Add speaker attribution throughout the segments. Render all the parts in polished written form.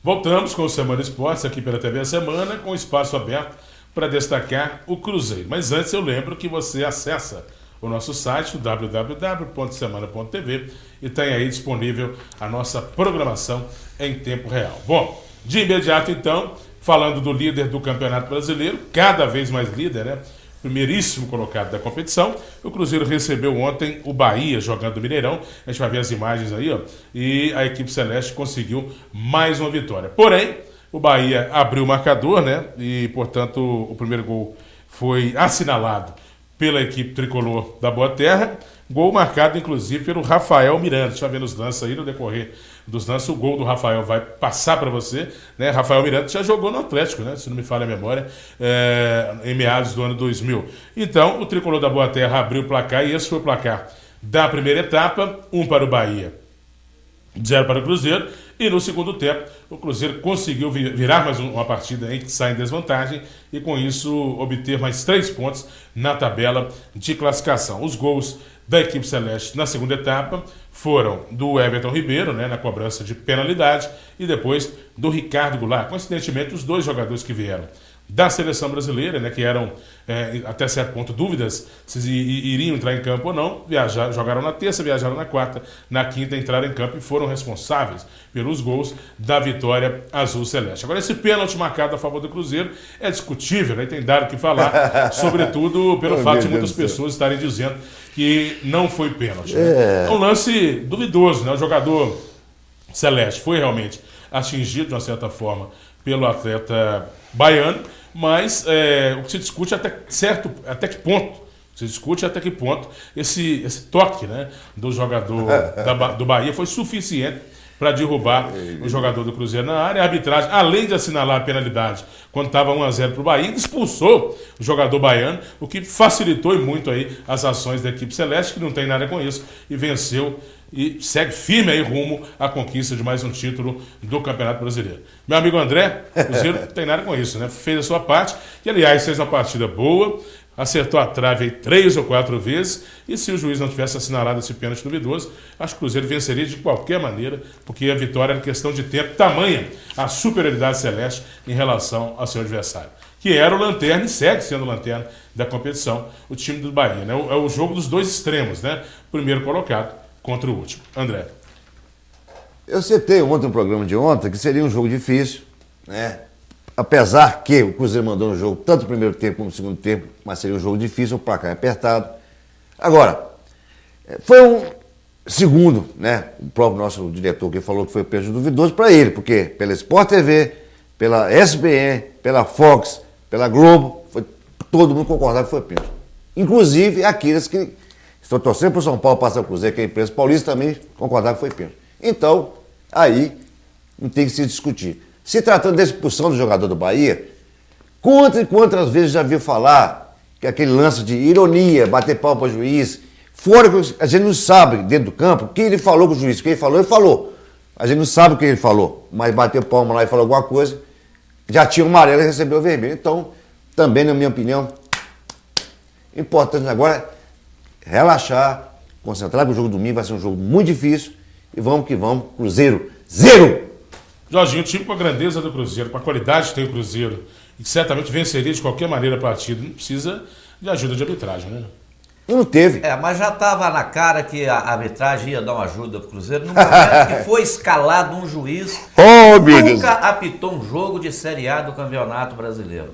Speaker 1: Voltamos com o Semana Esportes aqui pela TV A Semana, com espaço aberto para destacar o Cruzeiro. Mas antes eu lembro que você acessa o nosso site, www.semana.tv, e tem aí disponível a nossa programação em tempo real. Bom, de imediato então, falando do líder do Campeonato Brasileiro, cada vez mais líder, né? Primeiríssimo colocado da competição. O Cruzeiro recebeu ontem o Bahia jogando no Mineirão. A gente vai ver as imagens aí, ó. E a equipe celeste conseguiu mais uma vitória. Porém, o Bahia abriu o marcador, né? E, portanto, o primeiro gol foi assinalado pela equipe tricolor da Boa Terra. Gol marcado, inclusive, pelo Rafael Miranda. Deixa eu ver nos lances aí, no decorrer dos lances. O gol do Rafael vai passar para você, né? Rafael Miranda já jogou no Atlético, né? Se não me falha a memória, em meados do ano 2000. Então, o tricolor da Boa Terra abriu o placar e esse foi o placar da primeira etapa. 1 para o Bahia, 0 para o Cruzeiro. E no segundo tempo, o Cruzeiro conseguiu virar mais uma partida em que sai em desvantagem e com isso obter mais 3 pontos na tabela de classificação. Os gols da equipe celeste na segunda etapa foram do Everton Ribeiro, né, na cobrança de penalidade, e depois do Ricardo Goulart. Coincidentemente, os dois jogadores que vieram da seleção brasileira, né, que eram até certo ponto dúvidas se iriam entrar em campo ou não, jogaram na terça, viajaram na quarta, na quinta entraram em campo e foram responsáveis pelos gols da vitória azul celeste. Agora, esse pênalti marcado a favor do Cruzeiro é discutível, né, tem dado o que falar, sobretudo pelo fato de muitas pessoas estarem dizendo que não foi pênalti. Né? É um lance duvidoso, né? O jogador celeste foi realmente atingido de uma certa forma pelo atleta baiano, mas o que se discute até que ponto esse toque, né, do jogador do Bahia foi suficiente para derrubar o jogador do Cruzeiro na área. A arbitragem, além de assinalar a penalidade quando estava 1-0 para o Bahia, expulsou o jogador baiano, o que facilitou e muito aí as ações da equipe celeste, que não tem nada com isso, e venceu e segue firme aí rumo à conquista de mais um título do Campeonato Brasileiro. Meu amigo André, o Cruzeiro não tem nada com isso, né? Fez a sua parte, e aliás fez uma partida boa, acertou a trave aí 3 ou 4 vezes, e se o juiz não tivesse assinalado esse pênalti duvidoso, acho que o Cruzeiro venceria de qualquer maneira, porque a vitória era questão de tempo, tamanha a superioridade celeste em relação ao seu adversário, que era o lanterna e segue sendo o lanterna da competição, o time do Bahia, né? É o jogo dos dois extremos, né? Primeiro colocado contra o último. André.
Speaker 2: Eu citei ontem no programa de ontem que seria um jogo difícil, né? Apesar que o Cruzeiro mandou um jogo tanto no primeiro tempo como no segundo tempo, mas seria um jogo difícil, o placar apertado. Agora, foi um segundo, né? O próprio nosso diretor que falou que foi pênalti duvidoso para ele, porque pela Sport TV, pela SBN, pela Fox, pela Globo, todo mundo concordava que foi pênalti. Inclusive aqueles que estão torcendo para o São Paulo passar o Cruzeiro, que é a imprensa paulista, também concordaram que foi pênalti. Então, aí não tem que se discutir. Se tratando da expulsão do jogador do Bahia, quantas vezes já viu falar que aquele lance de ironia, bater pau para o juiz, fora que a gente não sabe dentro do campo o que ele falou com o juiz, o que ele falou. A gente não sabe o que ele falou, mas bateu palma lá e falou alguma coisa, já tinha o amarelo e recebeu o vermelho. Então, também, na minha opinião, importante agora relaxar, concentrar, que o jogo domingo vai ser um jogo muito difícil. E vamos que vamos, Cruzeiro 0!
Speaker 1: Jorginho, o time com a grandeza do Cruzeiro, com a qualidade que tem o Cruzeiro, e que certamente venceria de qualquer maneira a partida, não precisa de ajuda de arbitragem, né?
Speaker 2: Não teve.
Speaker 3: Mas já estava na cara que a arbitragem ia dar uma ajuda pro Cruzeiro no momento que foi escalado um juiz nunca apitou um jogo de Série A do Campeonato Brasileiro.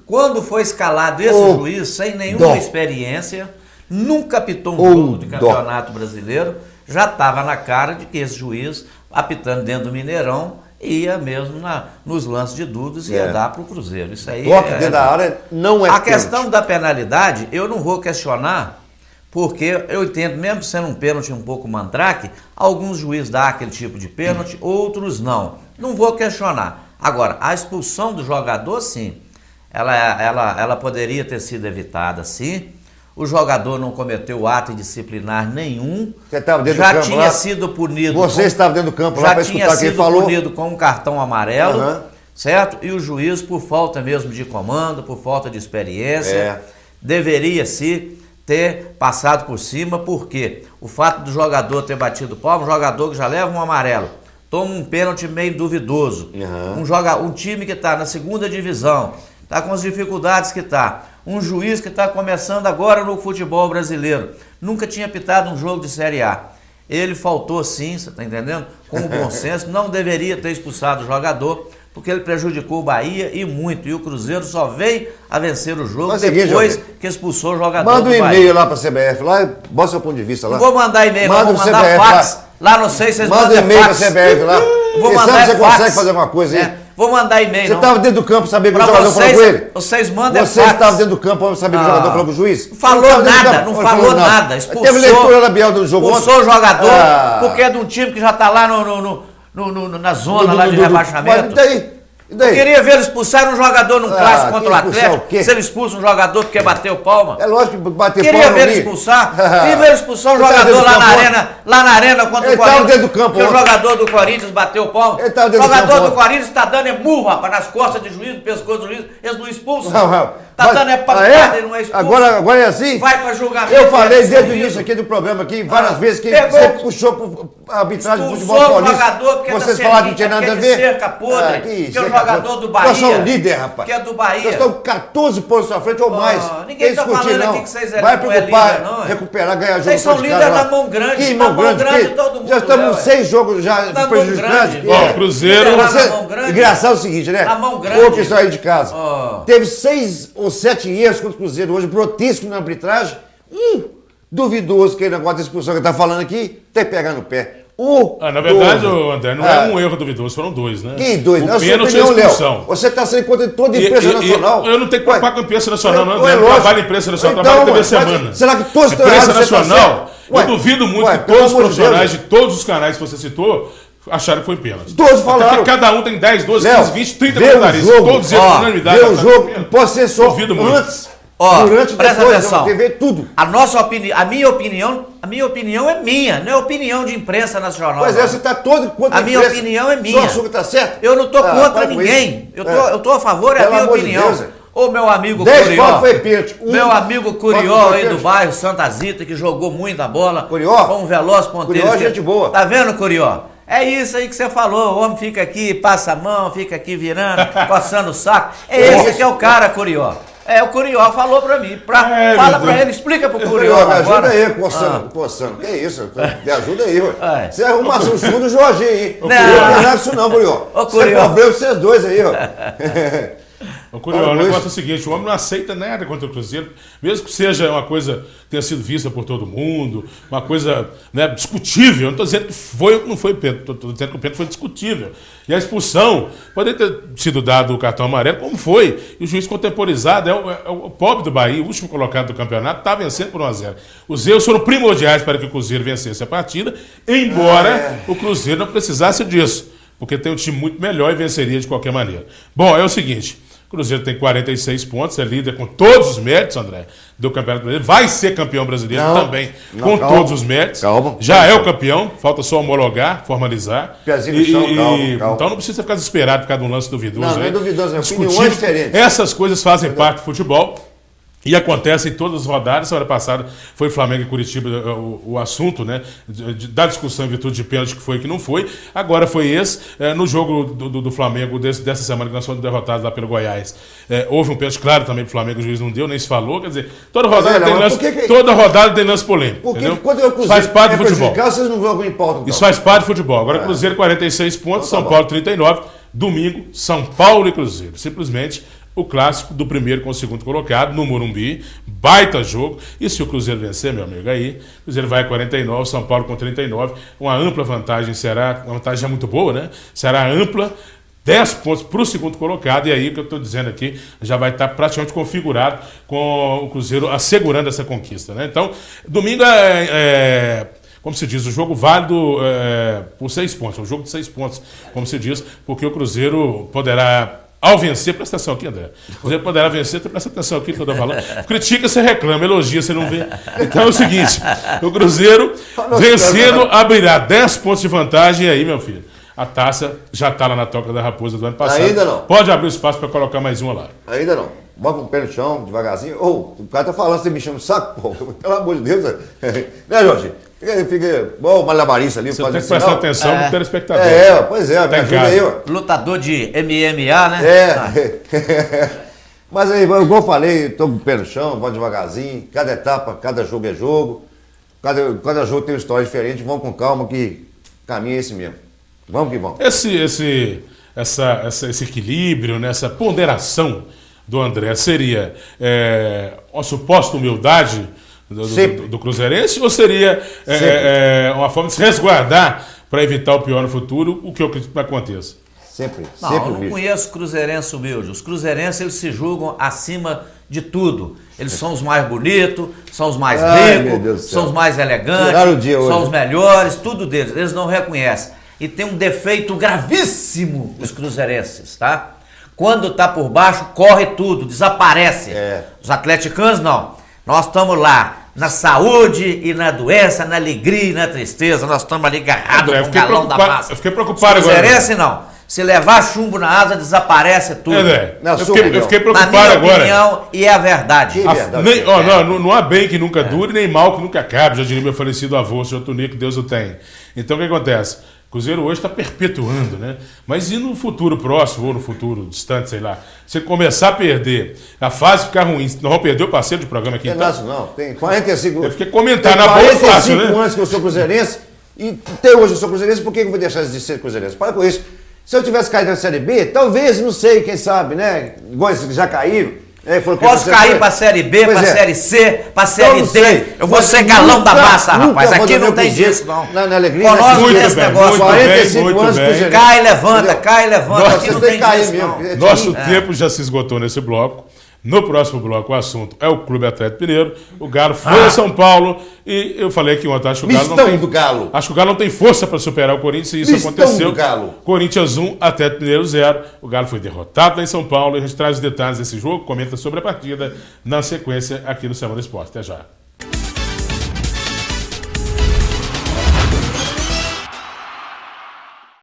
Speaker 3: Quando foi escalado esse juiz, sem nenhuma experiência, nunca apitou um jogo de Campeonato Brasileiro, já estava na cara de que esse juiz, apitando dentro do Mineirão, ia mesmo nos lances de dúvidas e ia dar para o Cruzeiro. Isso aí
Speaker 2: dentro da área não é
Speaker 3: a questão da penalidade, eu não vou questionar, porque eu entendo, mesmo sendo um pênalti um pouco mandrake, alguns juízes dão aquele tipo de pênalti, outros não. Não vou questionar. Agora, a expulsão do jogador, sim, ela poderia ter sido evitada, sim. O jogador não cometeu ato disciplinar nenhum.
Speaker 2: Você estava dentro
Speaker 3: do
Speaker 2: campo
Speaker 3: tinha
Speaker 2: lá?
Speaker 3: Sido punido.
Speaker 2: Você estava dentro do campo lá para escutar o que ele falou?
Speaker 3: Já tinha sido punido com um cartão amarelo, certo? E o juiz, por falta mesmo de comando, por falta de experiência, deveria sim ter passado por cima, porque o fato do jogador ter batido palma, o jogador que já leva um amarelo, toma um pênalti meio duvidoso. Um time que está na segunda divisão, está com as dificuldades que está. Um juiz que está começando agora no futebol brasileiro. Nunca tinha pitado um jogo de Série A. Ele faltou sim, você está entendendo? Com o bom senso, não deveria ter expulsado o jogador, porque ele prejudicou o Bahia e muito. E o Cruzeiro só veio a vencer o jogo depois que expulsou o jogador do Bahia.
Speaker 2: Manda um e-mail lá para a CBF, lá, bota seu ponto de vista lá.
Speaker 3: Não vou mandar e-mail, não vou mandar fax. Lá não sei se vocês mandam fax.
Speaker 2: Manda e-mail para a CBF lá.
Speaker 3: Vou
Speaker 2: Quem
Speaker 3: mandar
Speaker 2: sabe você
Speaker 3: fax.
Speaker 2: consegue fazer uma coisa aí.
Speaker 3: Vou mandar e-mail.
Speaker 2: Você estava dentro do campo, sabia que o jogador falou com ele?
Speaker 3: Vocês mandam
Speaker 2: Você estava dentro do campo, sabia que o jogador falou com o juiz?
Speaker 3: Não falou nada, não falou nada.
Speaker 2: Teve leitura labial do jogo ontem.
Speaker 3: Expulsou o jogador, porque é de um time que já está lá na zona lá de rebaixamento.
Speaker 2: E daí?
Speaker 3: Eu queria ver ele expulsar um jogador num clássico contra o Atlético. Se ele expulsa um jogador porque bateu palma.
Speaker 2: É lógico que bateu
Speaker 3: palma. Queria ver ele expulsar. Queria ver ele expulsar um jogador lá na arena contra o Corinthians.
Speaker 2: Ele estava dentro do campo.
Speaker 3: Porque o jogador do Corinthians bateu palma. O jogador do Corinthians está dando murro, rapaz, nas costas do juiz, no pescoço do juiz. Eles não expulsam. Tá dando pancada e não é expulso.
Speaker 2: Agora é assim?
Speaker 3: Vai para julgamento.
Speaker 2: Eu falei desde o início aqui do programa, aqui, várias vezes, que você puxou a arbitragem do futebol paulista. Vocês falaram que não tinha nada a ver.
Speaker 3: Cerca podre, que é o jogador do Bahia.
Speaker 2: Nós somos líder, rapaz.
Speaker 3: Que é do Bahia.
Speaker 2: Nós estamos 14 pontos à frente ou mais.
Speaker 3: Ninguém está falando aqui que vocês
Speaker 2: vai preocupar, recuperar, ganhar jogo.
Speaker 3: Vocês são líderes na mão grande.
Speaker 2: Que mão grande?
Speaker 3: Todo mundo.
Speaker 2: Já estamos 6 jogos já prejudicados.
Speaker 1: Ó, Cruzeiro.
Speaker 2: Engraçado é o seguinte, né?
Speaker 3: Na mão grande.
Speaker 2: O pessoal aí de casa. Teve 6 ou 7 erros contra o Cruzeiro hoje, grotesco na arbitragem. Duvidoso que ele negócio da expulsão que está falando aqui, tem que pegar no pé.
Speaker 1: Na verdade, André, não é um erro duvidoso, foram 2, né?
Speaker 2: Que 2?
Speaker 1: O pênalti e a expulsão.
Speaker 2: Você está sendo contra toda a imprensa nacional.
Speaker 1: Eu não tenho que preocupar com a imprensa nacional, não. Eu trabalho em imprensa nacional, trabalho TV Semana.
Speaker 2: Será que todos estão errados?
Speaker 1: A imprensa nacional, eu duvido muito que todos os profissionais de todos os canais que você citou acharam que foi pênalti.
Speaker 2: Todos falaram.
Speaker 1: Porque cada um tem 10, 12, 15, 20, 30 comentaristas. Todos eles com unanimidade.
Speaker 2: Vê o jogo, pode ser só antes. Durante,
Speaker 3: presta
Speaker 2: depois,
Speaker 3: atenção.
Speaker 2: TV, tudo.
Speaker 3: A minha opinião é minha, não é opinião de imprensa nacional.
Speaker 2: Pois é, você está todo contra
Speaker 3: a minha opinião é minha.
Speaker 2: Sua açúcar está certo?
Speaker 3: Eu não estou contra ninguém. Eu tô a favor, é a minha opinião. Ô, meu amigo Curió, meu amigo Curió aí do bairro Santa Zita, que jogou muita bola,
Speaker 2: Curió,
Speaker 3: com um veloz ponteiro.
Speaker 2: Curió, gente boa.
Speaker 3: Tá vendo, Curió? É isso aí que você falou, o homem fica aqui, passa a mão, fica aqui virando, coçando o saco. É esse que é o cara, Curió. O Curió falou pra mim. Fala pra ele, explica pro Curió.
Speaker 2: Me ajuda aí, coçando. Que isso? Me ajuda aí, ué. Você arruma um estudo do Jorginho aí. Não é isso não, Curió. Você é problema vocês dois aí, ó.
Speaker 1: O Curió, o negócio é o seguinte, o homem não aceita nada contra o Cruzeiro, mesmo que seja uma coisa tenha sido vista por todo mundo, uma coisa, né, discutível. Eu não estou dizendo que foi ou que não foi pênalti, estou dizendo que o pênalti foi discutível. E a expulsão poderia ter sido dado o cartão amarelo, como foi. E o juiz contemporizado é o pobre do Bahia, o último colocado do campeonato, está vencendo por 1-0. Os erros foram primordiais para que o Cruzeiro vencesse a partida, embora o Cruzeiro não precisasse disso, porque tem um time muito melhor e venceria de qualquer maneira. Bom, é o seguinte... O Cruzeiro tem 46 pontos, é líder com todos os méritos, André, do Campeonato Brasileiro. Vai ser campeão brasileiro também, com todos os méritos. Já é o campeão, falta só homologar, formalizar. Então não precisa ficar desesperado por causa de um lance duvidoso.
Speaker 2: Não é duvidoso, é opinião diferente.
Speaker 1: Essas coisas fazem parte do futebol. E acontece em todas as rodadas. Semana passada foi Flamengo e Curitiba o assunto, né, da discussão em virtude de pênalti que foi e que não foi. Agora foi esse. No jogo do Flamengo dessa semana, que nós fomos derrotados lá pelo Goiás, houve um pênalti claro também pro Flamengo, o juiz não deu, nem se falou. Quer dizer, toda rodada tem lance polêmico. Porque
Speaker 2: quando o Cruzeiro
Speaker 1: faz parte do futebol.
Speaker 2: Vocês não vão em pauta, então.
Speaker 1: Isso faz parte do futebol. Agora Cruzeiro 46 pontos, São Paulo 39. Domingo, São Paulo e Cruzeiro. Simplesmente o clássico do primeiro com o segundo colocado, no Morumbi, baita jogo. E se o Cruzeiro vencer, meu amigo, aí o Cruzeiro vai a 49, São Paulo com 39, uma ampla vantagem, será, uma vantagem já muito boa, né? Será ampla, 10 pontos para o segundo colocado, e aí o que eu estou dizendo aqui já vai estar praticamente configurado com o Cruzeiro assegurando essa conquista, né? Então, domingo como se diz, o jogo válido por 6 pontos, um jogo de 6 pontos, como se diz, porque o Cruzeiro poderá, ao vencer, presta atenção aqui, André. Você poderá vencer, presta atenção aqui no que eu estou falando. Critica, você reclama, elogia, você não vê. Então é o seguinte, o Cruzeiro vencendo abrirá 10 pontos de vantagem, e aí, meu filho, a taça já está lá na Toca da Raposa do ano passado.
Speaker 2: Ainda não.
Speaker 1: Pode abrir o espaço para colocar mais uma lá.
Speaker 2: Ainda não. Bota um pé no chão, devagarzinho. O cara tá falando, você me chama o saco, pô. Pelo amor de Deus. Né, Jorge? Fica bom, malabarista ali.
Speaker 1: Você tem que prestar atenção no telespectador.
Speaker 2: Pois é, me ajuda aí, ó.
Speaker 3: Lutador de MMA, né?
Speaker 2: Mas aí, igual eu falei, tô com o pé no chão, vou devagarzinho, cada etapa, cada jogo é jogo, cada jogo tem uma história diferente, vamos com calma que o caminho é esse mesmo. Vamos que vamos.
Speaker 1: Esse equilíbrio, né, essa ponderação do André seria uma suposta humildade do cruzeirense ou seria uma forma de se resguardar para evitar o pior no futuro, o que eu acredito que aconteça?
Speaker 2: Sempre.
Speaker 3: Eu não conheço cruzeirense humilde. Os cruzeirenses, eles se julgam acima de tudo. Eles são os mais bonitos, são os mais ricos, são os mais elegantes, são os melhores, tudo deles. Eles não reconhecem. E tem um defeito gravíssimo os cruzeirenses, tá? Quando tá por baixo, corre tudo, desaparece. Os atleticanos não. Nós estamos lá, na saúde e na doença, na alegria e na tristeza. Nós estamos ali agarrados com o galão da massa.
Speaker 1: Eu fiquei preocupado agora.
Speaker 3: Cruzeirense não. Se levar chumbo na asa, desaparece tudo.
Speaker 1: Eu fiquei preocupado
Speaker 3: na minha
Speaker 1: agora.
Speaker 3: Opinião, e é a verdade.
Speaker 1: Não há bem que nunca dure, nem mal que nunca acabe. Já diria meu falecido avô, o senhor Tonico, Deus o tem. Então o que acontece? O Cruzeiro hoje está perpetuando, né? Mas e no futuro próximo, ou no futuro distante, sei lá, se ele começar a perder, a fase ficar ruim, nós vamos perder o parceiro de programa aqui, então?
Speaker 2: Não, tem 45
Speaker 1: Eu fiquei comentando na boa fácil, né?
Speaker 2: 45 anos que eu sou cruzeirense, e até hoje eu sou cruzeirense, por que eu vou deixar de ser cruzeirense? Para com isso. Se eu tivesse caído na Série B, talvez, não sei, quem sabe, né? Igual esses que já caíram.
Speaker 3: Posso cair pra Série B, pra Série C, pra Série D. Eu vou ser galão da massa, rapaz. Aqui não tem disso, não.
Speaker 2: Na alegria,
Speaker 3: conosco esse negócio.
Speaker 2: 45 anos cruzeirense.
Speaker 3: Cai, levanta. Aqui não tem disso, não.
Speaker 1: Nosso tempo já se esgotou nesse bloco. No próximo bloco, o assunto é o Clube Atlético Mineiro. O Galo foi a São Paulo e eu falei aqui ontem, acho que o Galo não tem força para superar o Corinthians e isso aconteceu. Corinthians 1, Atlético Mineiro 0. O Galo foi derrotado lá em São Paulo e a gente traz os detalhes desse jogo, comenta sobre a partida na sequência aqui no Semana Esporte. Até já.